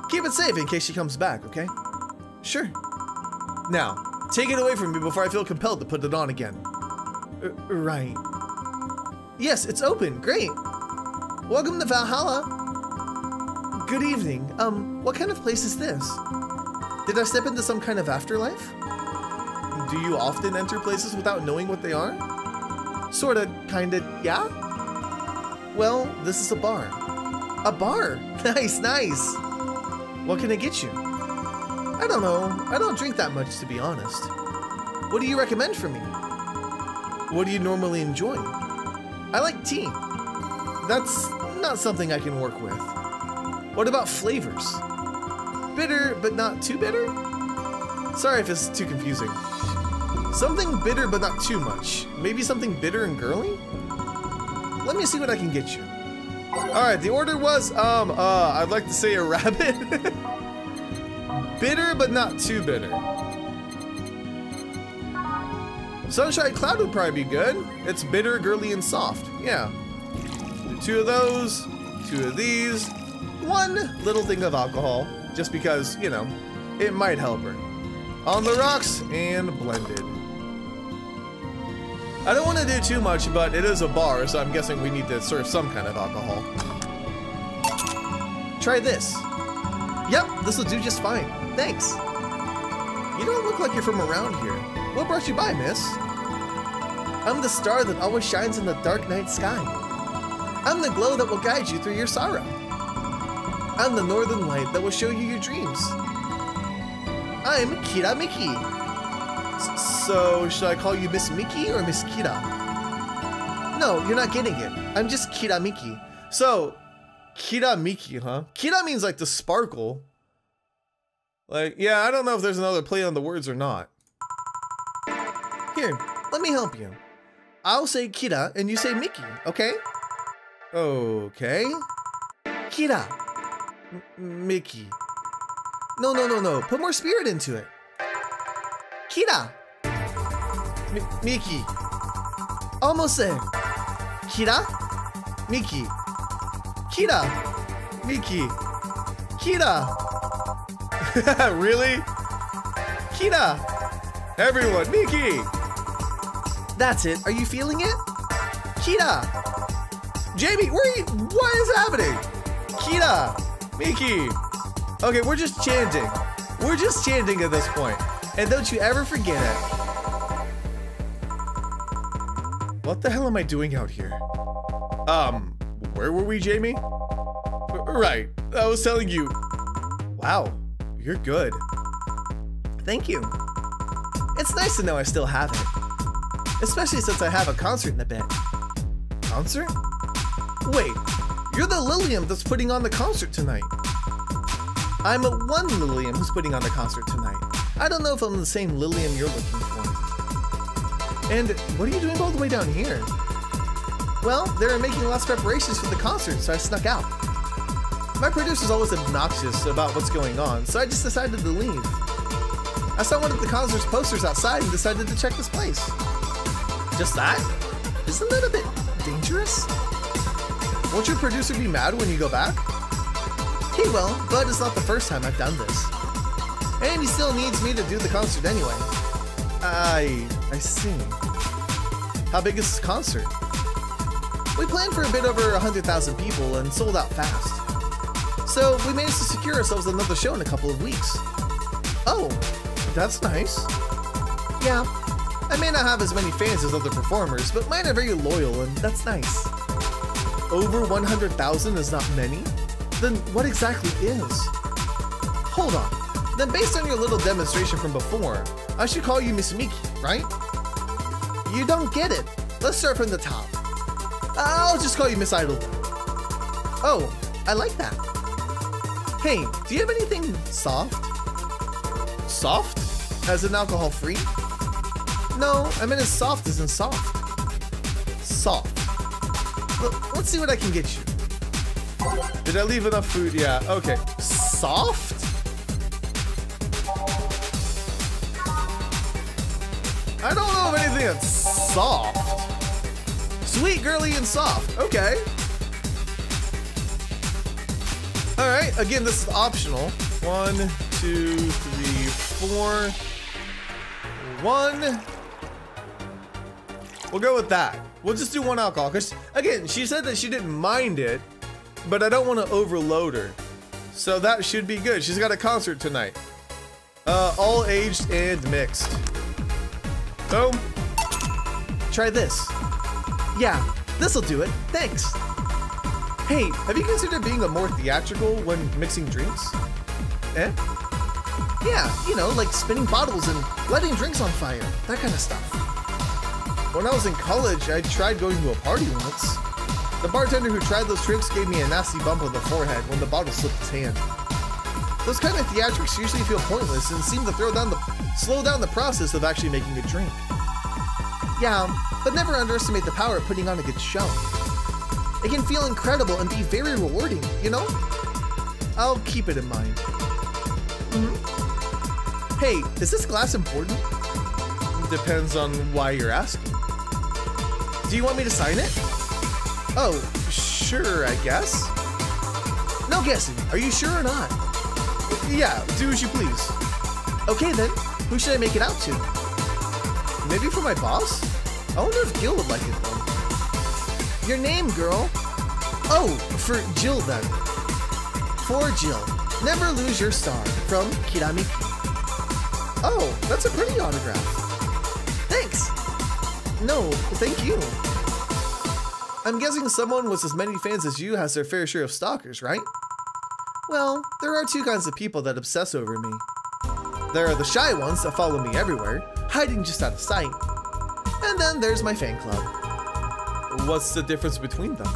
Keep it safe in case she comes back, okay? Sure. Now, take it away from me before I feel compelled to put it on again. Right. Yes, it's open. Great. Welcome to Valhalla. Good evening. What kind of place is this? Did I step into some kind of afterlife? Do you often enter places without knowing what they are? Sorta, kinda, yeah? Well, this is a bar. A bar? Nice, nice. What can I get you? I don't know. I don't drink that much, to be honest. What do you recommend for me? What do you normally enjoy? I like tea. That's not something I can work with. What about flavors? Bitter, but not too bitter? Sorry if it's too confusing. Something bitter, but not too much. Maybe something bitter and girly? Let me see what I can get you. Alright, the order was, I'd like to say a rabbit. Bitter, but not too bitter. Sunshine Cloud would probably be good. It's bitter, girly, and soft. Yeah. 2 of those, 2 of these, 1 little thing of alcohol, just because, you know, it might help her. On the rocks and blended. I don't want to do too much, but it is a bar, so I'm guessing we need to serve some kind of alcohol. Try this. Yep, this will do just fine. Thanks. You don't look like you're from around here. What brought you by, miss? I'm the star that always shines in the dark night sky. I'm the glow that will guide you through your sorrow. I'm the northern light that will show you your dreams. I'm Kira Miki. So, should I call you Miss Miki or Miss Kira? No, you're not getting it. I'm just Kira Miki. So, Kira Miki, huh? Kira means like the sparkle. Like, yeah, I don't know if there's another play on the words or not. Here, let me help you. I'll say Kira and you say Miki, okay? Okay. Kira. Miki. No. Put more spirit into it. Kira. Miki. Almost there. Kira. Miki. Kira. Miki. Kira. Really? Kira. Everyone, Miki. That's it. Are you feeling it? Kira. Jamie, what is happening? Kira. Miki. Okay, we're just chanting. We're just chanting at this point. And don't you ever forget it. What the hell am I doing out here? Where were we, Jamie? Right, I was telling you. Wow, you're good. Thank you. It's nice to know I still have it. Especially since I have a concert in a bit. Concert? Wait, you're the Lilium that's putting on the concert tonight. I'm one Lilium who's putting on the concert tonight. I don't know if I'm the same Lilium you're looking for. And what are you doing all the way down here? Well, they were making last preparations for the concert, so I snuck out. My producer's always obnoxious about what's going on, so I just decided to leave. I saw one of the concert's posters outside and decided to check this place. Just that? Isn't that a bit dangerous? Won't your producer be mad when you go back? He will, but it's not the first time I've done this. And he still needs me to do the concert anyway. I see. How big is this concert? We planned for a bit over 100,000 people and sold out fast. So we managed to secure ourselves another show in a couple of weeks. Oh, that's nice. Yeah, I may not have as many fans as other performers, but mine are very loyal and that's nice. Over 100,000 is not many? Then what exactly is? Hold on. Then based on your little demonstration from before, I should call you Miss Miki, right? You don't get it. Let's start from the top. I'll just call you Miss Idol then. Oh, I like that. Hey, do you have anything soft? Soft? As in alcohol free? No, I meant as soft as in soft. Soft. Let's see what I can get you. Did I leave enough food? Yeah, okay. Soft? I don't know of anything that's soft. Sweet, girly, and soft. Okay. All right, again, this is optional. 1, 2, 3, 4. 1. We'll go with that. We'll just do 1 alcohol, because again, she said that she didn't mind it, but I don't want to overload her. So that should be good. She's got a concert tonight. All aged and mixed. Boom. Try this. Yeah, this'll do it. Thanks. Hey, have you considered being a more theatrical when mixing drinks? Eh? Yeah, you know, like spinning bottles and lighting drinks on fire. That kind of stuff. When I was in college, I tried going to a party once. The bartender who tried those tricks gave me a nasty bump on the forehead when the bottle slipped his hand. Those kind of theatrics usually feel pointless and seem to slow down the process of actually making a drink. Yeah, but never underestimate the power of putting on a good show. It can feel incredible and be very rewarding, you know? I'll keep it in mind. Hey, is this glass important? Depends on why you're asking. Do you want me to sign it? Oh, sure, I guess. No guessing. Are you sure or not? Yeah, do as you please. Okay then, who should I make it out to? Maybe for my boss? I wonder if Gil would like it though. Your name, girl? Oh, for Jill then. For Jill, never lose your star, from Kiramiki. Oh, that's a pretty autograph. Thanks. No, thank you. I'm guessing someone with as many fans as you has their fair share of stalkers, right? Well, there are two kinds of people that obsess over me. There are the shy ones that follow me everywhere, hiding just out of sight. And then there's my fan club. What's the difference between them?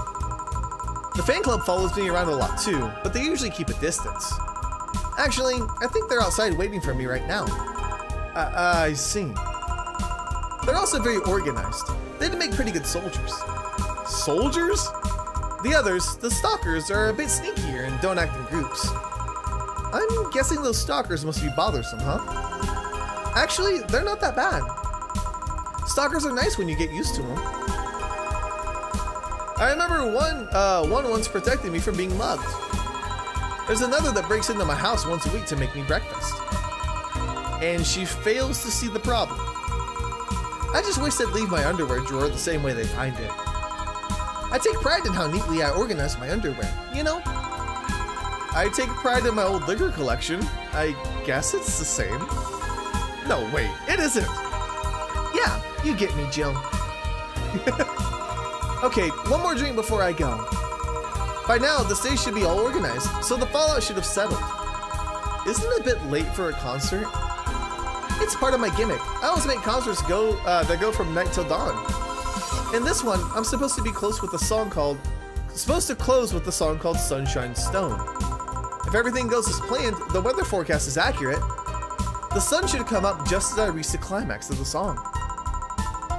The fan club follows me around a lot too, but they usually keep a distance. Actually, I think they're outside waiting for me right now. I see. They're also very organized. They'd make pretty good soldiers. Soldiers? The others, the stalkers, are a bit sneakier and don't act in groups. I'm guessing those stalkers must be bothersome, huh? Actually, they're not that bad. Stalkers are nice when you get used to them. I remember one once protected me from being mugged. There's another that breaks into my house once a week to make me breakfast. And she fails to see the problem. I just wish they'd leave my underwear drawer the same way they find it. I take pride in how neatly I organize my underwear, you know? I take pride in my old liquor collection. I guess it's the same. No, wait, it isn't. Yeah, you get me, Jill. Okay, one more drink before I go. By now, the stage should be all organized, so the fallout should have settled. Isn't it a bit late for a concert? It's part of my gimmick. I always make concerts that go from night till dawn. In this one, I'm supposed to close with a song called Sunshine Stone. If everything goes as planned, the weather forecast is accurate. The sun should come up just as I reach the climax of the song.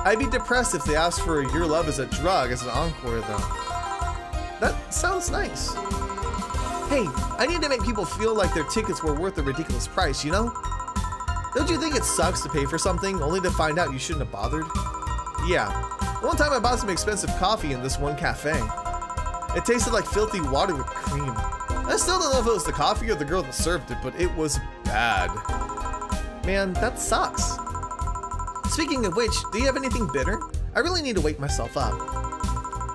I'd be depressed if they asked for Your Love Is a Drug as an encore though. That sounds nice. Hey, I need to make people feel like their tickets were worth a ridiculous price, you know? Don't you think it sucks to pay for something only to find out you shouldn't have bothered? Yeah. One time I bought some expensive coffee in this one cafe. It tasted like filthy water with cream. I still don't know if it was the coffee or the girl that served it, but it was bad. Man, that sucks. Speaking of which, do you have anything bitter? I really need to wake myself up.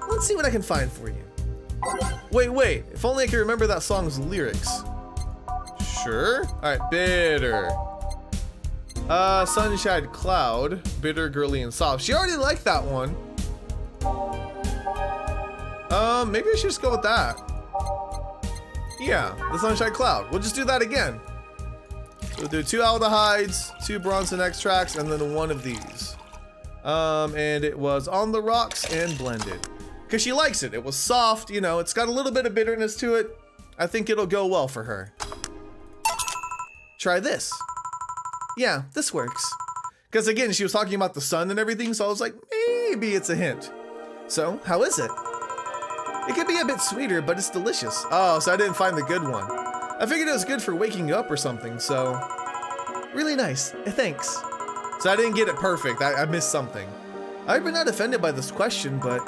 Let's see what I can find for you. Wait, if only I could remember that song's lyrics. Sure? Alright, bitter. Sunshine Cloud, bitter, girly, and soft. She already liked that one. Maybe I should just go with that. Yeah, the Sunshine Cloud. We'll just do that again. So we'll do 2 aldehydes, 2 Bronson extracts, and then 1 of these. And it was on the rocks and blended. Because she likes it. It was soft, you know, it's got a little bit of bitterness to it. I think it'll go well for her. Try this. Yeah, this works. Because again, she was talking about the sun and everything, so I was like, maybe it's a hint. So, how is it? It could be a bit sweeter, but it's delicious. Oh, so I didn't find the good one. I figured it was good for waking you up or something, so. Really nice, thanks. So I didn't get it perfect, I missed something. I've been not offended by this question, but...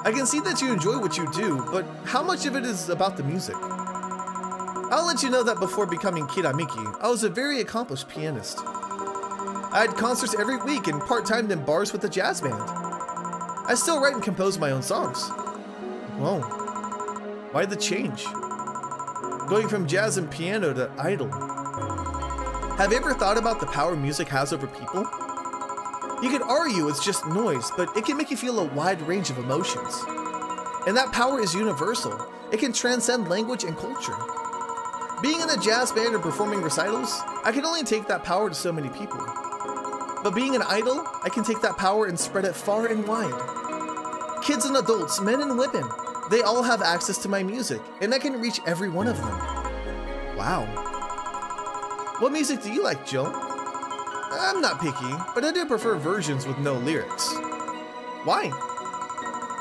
I can see that you enjoy what you do, but how much of it is about the music? I'll let you know that before becoming Kiramiki, I was a very accomplished pianist. I had concerts every week and part-timed in bars with a jazz band. I still write and compose my own songs. Whoa. Why the change? Going from jazz and piano to idol. Have you ever thought about the power music has over people? You could argue it's just noise, but it can make you feel a wide range of emotions. And that power is universal. It can transcend language and culture. Being in a jazz band or performing recitals, I can only take that power to so many people. But being an idol, I can take that power and spread it far and wide. Kids and adults, men and women, they all have access to my music, and I can reach every one of them. Wow. What music do you like, Jill? I'm not picky, but I do prefer versions with no lyrics. Why?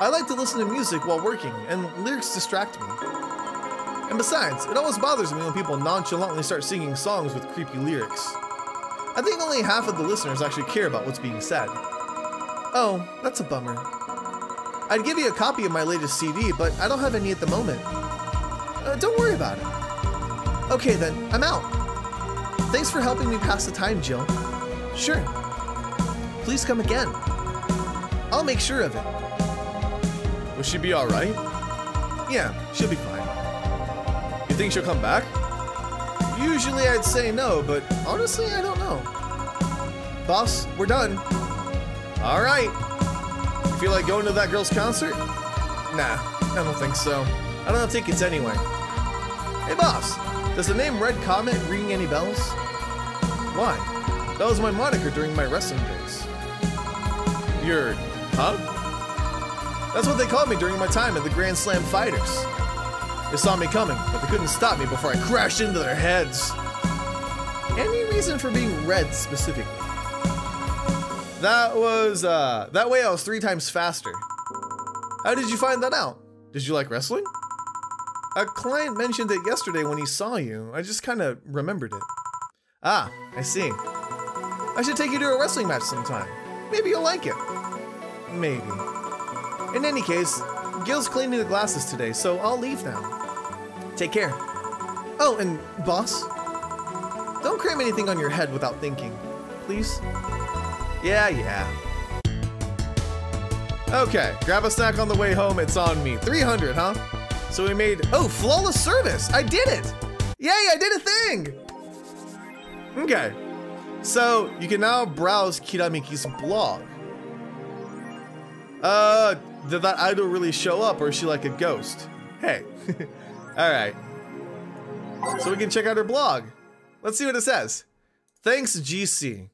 I like to listen to music while working, and lyrics distract me. And besides, it always bothers me when people nonchalantly start singing songs with creepy lyrics. I think only half of the listeners actually care about what's being said. Oh, that's a bummer. I'd give you a copy of my latest CD, but I don't have any at the moment. Don't worry about it. Okay then, I'm out. Thanks for helping me pass the time, Jill. Sure. Please come again. I'll make sure of it. Will she be alright? Yeah, she'll be fine. You think she'll come back? Usually I'd say no, but honestly, I don't know. Boss, we're done. Alright. You feel like going to that girl's concert? Nah, I don't think so. I don't have tickets anyway. Hey boss, does the name Red Comet ring any bells? Why? That was my moniker during my wrestling days. Huh? That's what they called me during my time at the Grand Slam Fighters. They saw me coming, but they couldn't stop me before I crashed into their heads. Any reason for being red specifically? That way I was 3 times faster. How did you find that out? Did you like wrestling? A client mentioned it yesterday when he saw you. I just kind of remembered it. Ah, I see. I should take you to a wrestling match sometime. Maybe you'll like it. Maybe. In any case, Gil's cleaning the glasses today, so I'll leave now. Take care. Oh, and boss, don't cram anything on your head without thinking, please. Yeah. Okay, grab a snack on the way home, it's on me. 300, huh? So we made, oh, flawless service, I did it! Yay, I did a thing! Okay, so you can now browse Kiramiki's blog. Did that idol really show up, or is she like a ghost? Hey, alright. So we can check out her blog. Let's see what it says. Thanks, GC.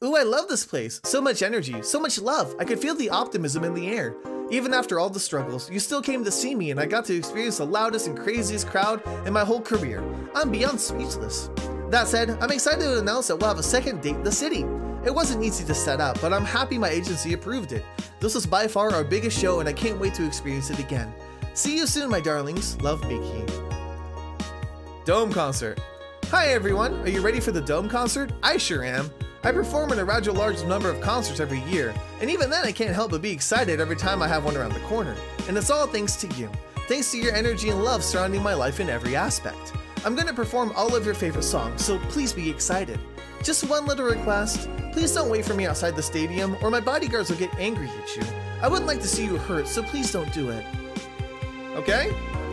Ooh, I love this place. So much energy, so much love. I could feel the optimism in the air. Even after all the struggles, you still came to see me and I got to experience the loudest and craziest crowd in my whole career. I'm beyond speechless. That said, I'm excited to announce that we'll have a second date in the city. It wasn't easy to set up, but I'm happy my agency approved it. This was by far our biggest show and I can't wait to experience it again. See you soon, my darlings. Love, Miki. Dome concert. Hi everyone, are you ready for the Dome concert? I sure am. I perform in a rather large number of concerts every year, and even then I can't help but be excited every time I have one around the corner. And it's all thanks to you. Thanks to your energy and love surrounding my life in every aspect. I'm gonna perform all of your favorite songs, so please be excited. Just one little request. Please don't wait for me outside the stadium, or my bodyguards will get angry at you. I wouldn't like to see you hurt, so please don't do it. Okay?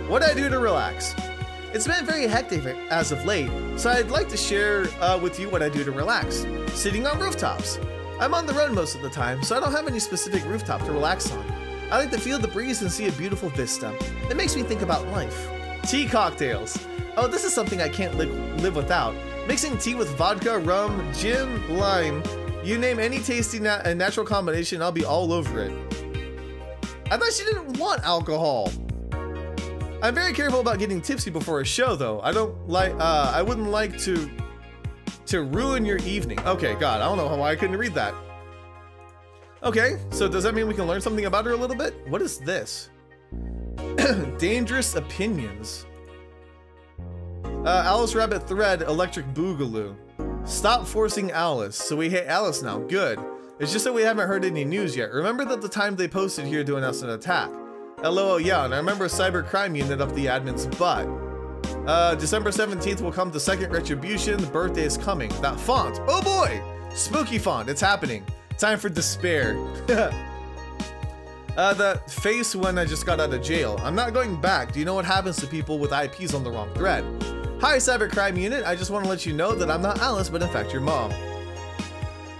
What do I do to relax? It's been very hectic as of late, so I'd like to share with you what I do to relax. Sitting on rooftops. I'm on the road most of the time, so I don't have any specific rooftop to relax on. I like to feel the breeze and see a beautiful vista. It makes me think about life. Tea cocktails. Oh, this is something I can't live without. Mixing tea with vodka, rum, gin, lime. You name any tasty and natural combination, I'll be all over it. I thought she didn't want alcohol. I'm very careful about getting tipsy before a show, though. I wouldn't like to ruin your evening. Okay, God, I don't know why I couldn't read that. Okay, so does that mean we can learn something about her a little bit? What is this? Dangerous opinions. Alice Rabbit Thread Electric Boogaloo. Stop forcing Alice. So we hate Alice now. Good. It's just that we haven't heard any news yet. Remember that the time they posted here to announce an attack? LOL, yeah, and I remember a cyber crime unit up the admin's butt. December 17th will come the second retribution. The birthday is coming. That font. Oh boy! Spooky font. It's happening. Time for despair. The face when I just got out of jail. I'm not going back. Do you know what happens to people with IPs on the wrong thread? Hi, cybercrime unit. I just want to let you know that I'm not Alice, but in fact your mom.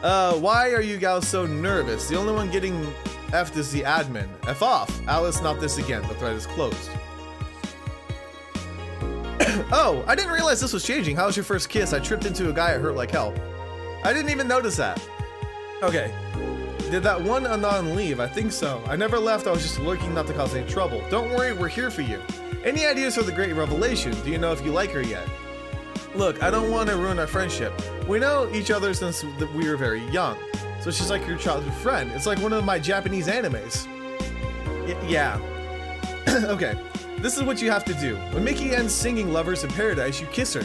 Why are you gals so nervous? The only one getting F'd is the admin. F off. Alice, not this again. The thread is closed. Oh, I didn't realize this was changing. How was your first kiss? I tripped into a guy. It hurt like hell. I didn't even notice that. Okay. Did that one Anon leave? I think so. I never left. I was just lurking not to cause any trouble. Don't worry. We're here for you. Any ideas for the great revelation? Do you know if you like her yet? Look, I don't want to ruin our friendship. We know each other since we were very young. So she's like your childhood friend. It's like one of my Japanese animes. Yeah. Okay. This is what you have to do. When Mickey ends singing Lovers in Paradise, you kiss her.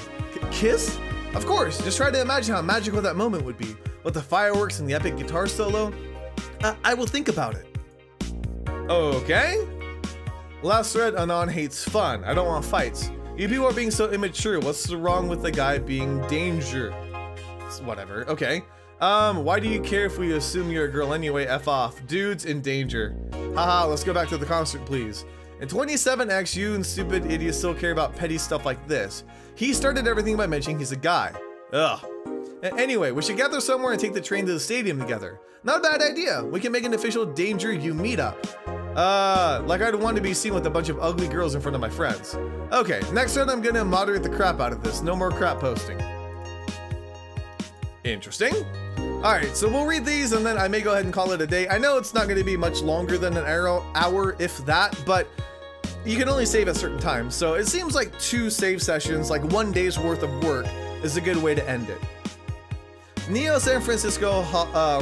Kiss? Of course. Just try to imagine how magical that moment would be. With the fireworks and the epic guitar solo. I will think about it. Okay. Last thread, Anon hates fun. I don't want fights. You people are being so immature. What's wrong with the guy being danger? It's whatever. Okay. Why do you care if we assume you're a girl anyway? F off. Dudes in danger. Haha, let's go back to the concert, please. In 27X, you and stupid idiots still care about petty stuff like this. He started everything by mentioning he's a guy. Ugh. Anyway, we should gather somewhere and take the train to the stadium together. Not a bad idea. We can make an official Danger You meetup. Like I'd want to be seen with a bunch of ugly girls in front of my friends. Okay, next turn I'm gonna moderate the crap out of this. No more crap posting. Interesting. Alright, so we'll read these and then I may go ahead and call it a day. I know it's not gonna be much longer than an hour, if that, but you can only save at certain times. So it seems like 2 save sessions, like 1 day's worth of work, is a good way to end it. Neo San Francisco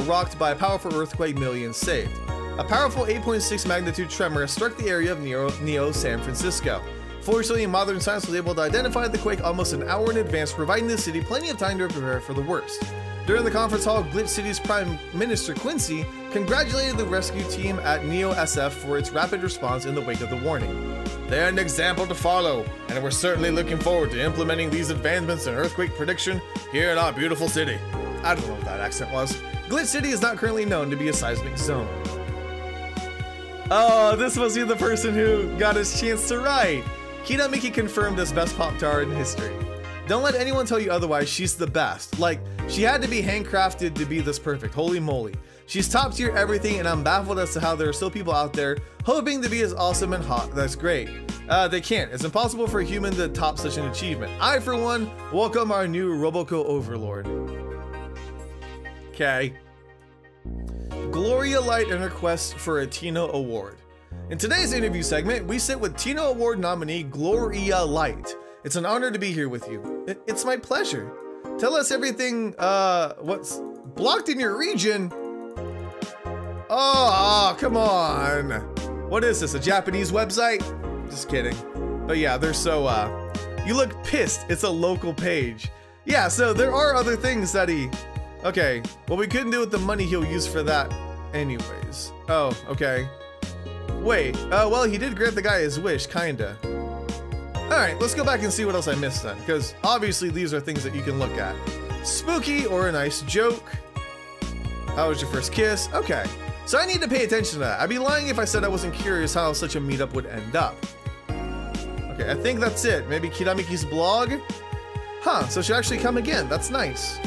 rocked by a powerful earthquake, millions saved. A powerful 8.6 magnitude tremor struck the area of Neo San Francisco. Fortunately, modern science was able to identify the quake almost an hour in advance, providing the city plenty of time to prepare for the worst. During the conference hall, Glitch City's Prime Minister Quincy congratulated the rescue team at Neo SF for its rapid response in the wake of the warning. They're an example to follow, and we're certainly looking forward to implementing these advancements in earthquake prediction here in our beautiful city. I don't know what that accent was. Glitch City is not currently known to be a seismic zone. Oh, this must be the person who got his chance to write. Kita Miki confirmed as best Pop-Tart in history. Don't let anyone tell you otherwise, she's the best. Like, she had to be handcrafted to be this perfect, holy moly. She's top tier everything, and I'm baffled as to how there are still people out there hoping to be as awesome and hot. That's great. They can't. It's impossible for a human to top such an achievement. I, for one, welcome our new Roboco Overlord. Okay. Gloria Light and her quest for a Tino Award. In today's interview segment, we sit with Tino Award nominee Gloria Light. It's an honor to be here with you. It's my pleasure. Tell us everything, what's blocked in your region? Oh, come on. What is this, a Japanese website? Just kidding. But yeah, they're so, you look pissed. It's a local page. Yeah, so there are other things that he... Okay, well, we couldn't do with the money he'll use for that anyways. Oh, okay. Wait, well, he did grant the guy his wish, kinda. Alright, let's go back and see what else I missed then, because obviously these are things that you can look at. Spooky or a nice joke. How was your first kiss? Okay, so I need to pay attention to that. I'd be lying if I said I wasn't curious how such a meetup would end up. Okay, I think that's it. Maybe Kiramiki's blog? Huh, so she'll actually come again. That's nice.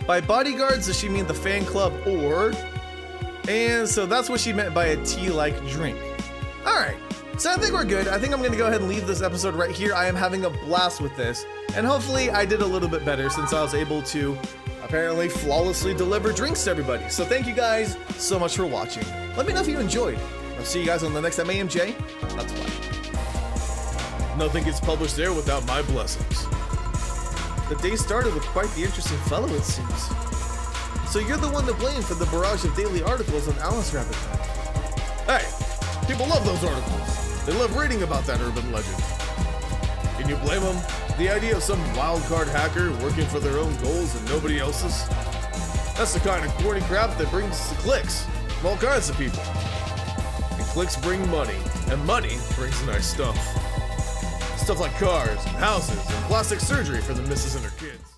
By bodyguards, does she mean the fan club or... And so that's what she meant by a tea-like drink. Alright, so I think we're good. I think I'm gonna go ahead and leave this episode right here. I am having a blast with this. And hopefully I did a little bit better since I was able to apparently flawlessly deliver drinks to everybody. So thank you guys so much for watching. Let me know if you enjoyed. I'll see you guys on the next MAMJ. That's why. Nothing gets published there without my blessings. The day started with quite the interesting fellow, it seems. So you're the one to blame for the barrage of daily articles on Alice Rabbit Time. Hey, people love those articles. They love reading about that urban legend. Can you blame them? The idea of some wildcard hacker working for their own goals and nobody else's? That's the kind of corny crap that brings the clicks from all kinds of people. And clicks bring money, and money brings nice stuff. Stuff like cars, and houses, and plastic surgery for the missus and her kids.